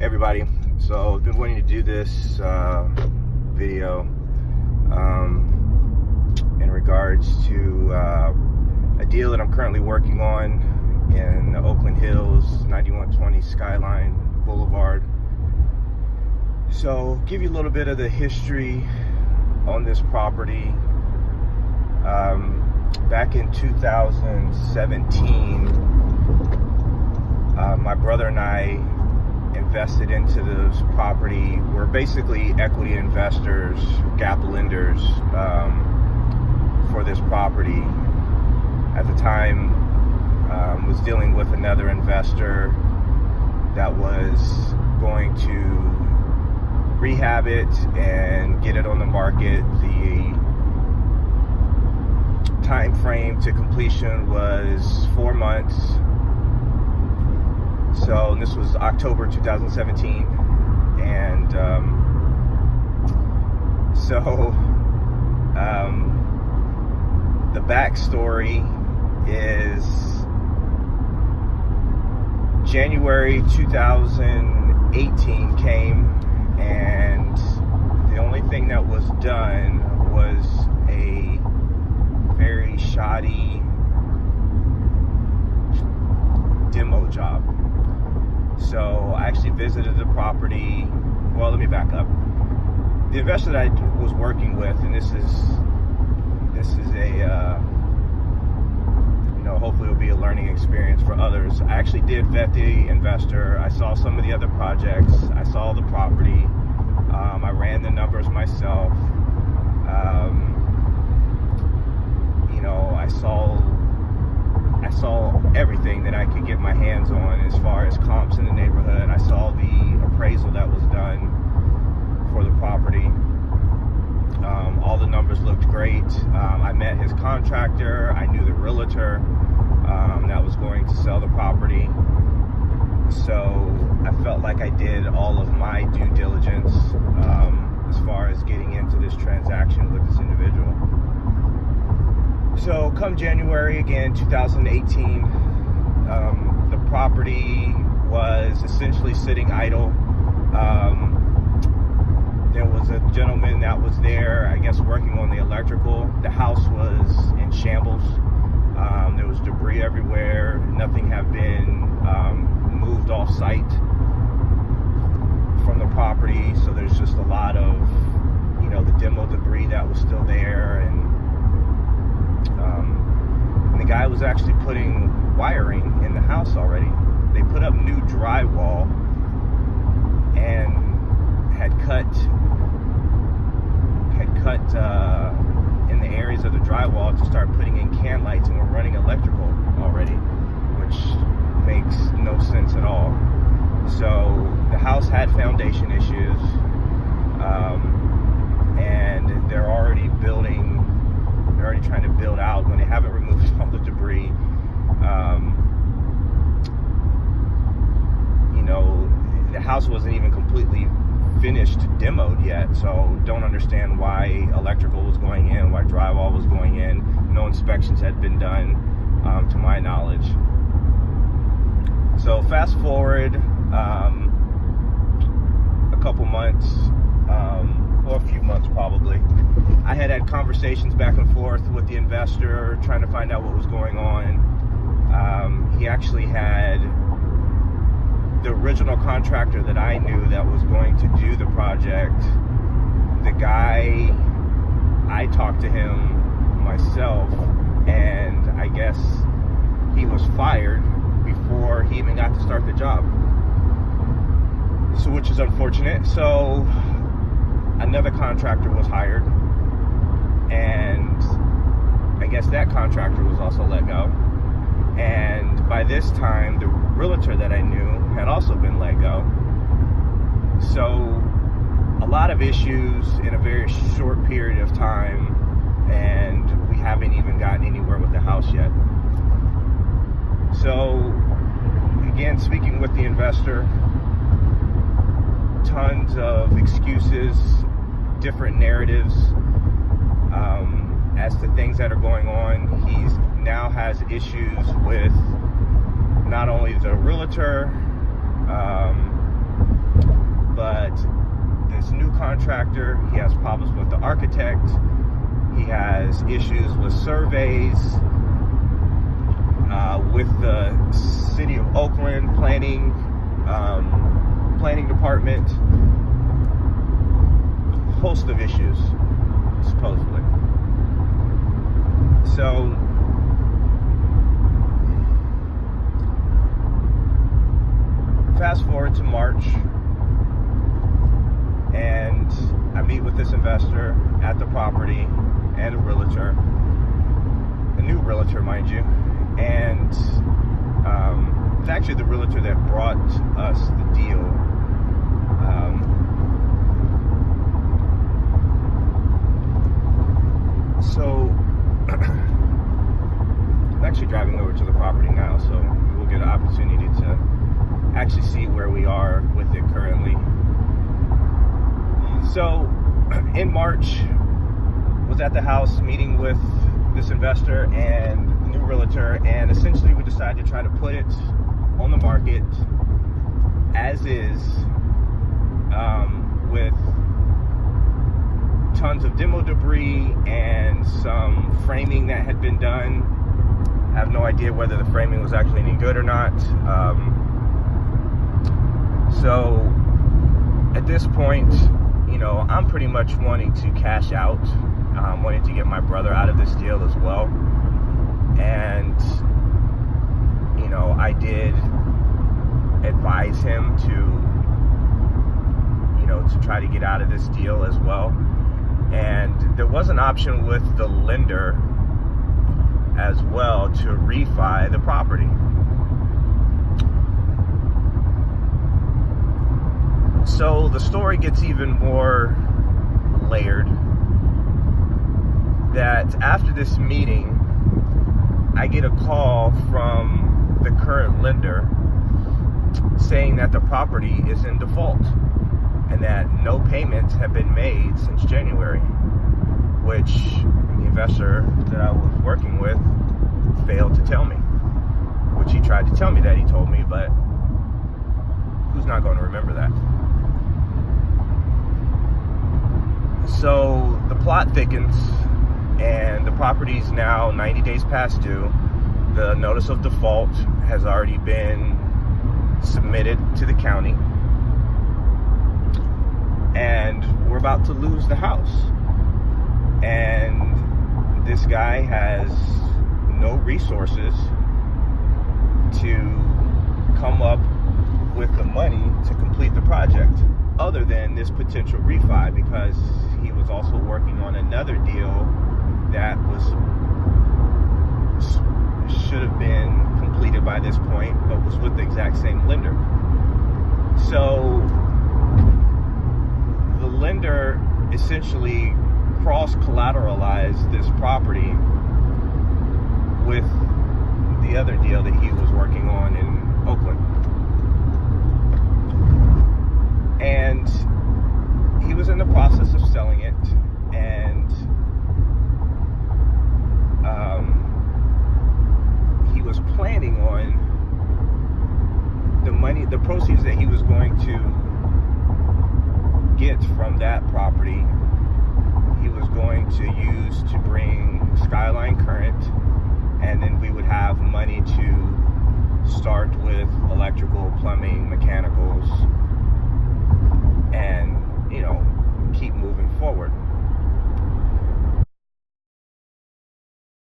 Everybody, so I've been wanting to do this video in regards to a deal that I'm currently working on in Oakland Hills, 9120 Skyline Boulevard. So give you a little bit of the history on this property. Back in 2017, my brother and I invested into this property. We're basically equity investors, gap lenders for this property. At the time, was dealing with another investor that was going to rehab it and get it on the market. The time frame to completion was 4 months. So this was October 2017, and the backstory is January 2018 came, and the only thing that was done was a very shoddy demo job. So I actually visited the property. Well, let me back up. The investor that I was working with, and this is a hopefully it'll be a learning experience for others. I actually did vet the investor. I saw some of the other projects. I saw the property. I ran the numbers myself. I saw everything that I could get my hands on as far as comps in the neighborhood. I saw the appraisal that was done for the property. All the numbers looked great. I met his contractor. I knew the realtor that was going to sell the property. So I felt like I did all of my due diligence as far as getting into this transaction with this individual. So come January again, 2018, the property was essentially sitting idle. There was a gentleman that was there, I guess, working on the electrical. The house was in shambles. There was debris everywhere. Nothing had been moved off site from the property. So there's just a lot of, the demo debris that was still there. And the guy was actually putting wiring in the house already. They put up new drywall and had cut in the areas of the drywall to start putting in can lights, and we're running electrical already, which makes no sense at all. So the house had foundation issues, and they're already trying to build out when they haven't removed all the debris. The house wasn't even completely finished demoed yet, so don't understand why electrical was going in, why drywall was going in. No inspections had been done, to my knowledge. So fast forward a couple months, or a few months probably. I had conversations back and forth with the investor, trying to find out what was going on. He actually had the original contractor that I knew that was going to do the project. The guy, I talked to him myself, and I guess he was fired before he even got to start the job. So, which is unfortunate. So another contractor was hired, and I guess that contractor was also let go. And by this time, the realtor that I knew had also been let go. So a lot of issues in a very short period of time, and we haven't even gotten anywhere with the house yet. So again, speaking with the investor, tons of excuses, different narratives as to things that are going on. He's now has issues with not only the realtor, got this new contractor. He has problems with the architect. He has issues with surveys, with the city of Oakland planning department. Host of issues, supposedly. So fast forward to March, and I meet with this investor at the property and a realtor, a new realtor, mind you, and it's actually the realtor that brought us the deal. So I'm actually driving over to the property now, so we'll get an opportunity to actually see where we are with it currently. So in March, was at the house meeting with this investor and the new realtor, and essentially we decided to try to put it on the market as is, with tons of demo debris and some framing that had been done. I have no idea whether the framing was actually any good or not. So at this point, you know, I'm pretty much wanting to cash out, wanting to get my brother out of this deal as well. And, you know, I did advise him to, you know, to try to get out of this deal as well. And there was an option with the lender as well to refi the property. So the story gets even more layered, that after this meeting, I get a call from the current lender saying that the property is in default and that no payments have been made since January, which the investor that I was working with failed to tell me, which he tried to tell me that he told me, but who's not going to remember that? So the plot thickens, and the property's now 90 days past due. The notice of default has already been submitted to the county, and we're about to lose the house. And this guy has no resources to come up with the money to complete the project, other than this potential refi, because he was also working on another deal that should have been completed by this point, but was with the exact same lender. So the lender essentially cross-collateralized this property with the other deal that he was working on in Oakland. And he was in the process of selling it, and he was planning on the proceeds that he was going to get from that property, he was going to use to bring Skyline current, and then we would have money to start with electrical, plumbing,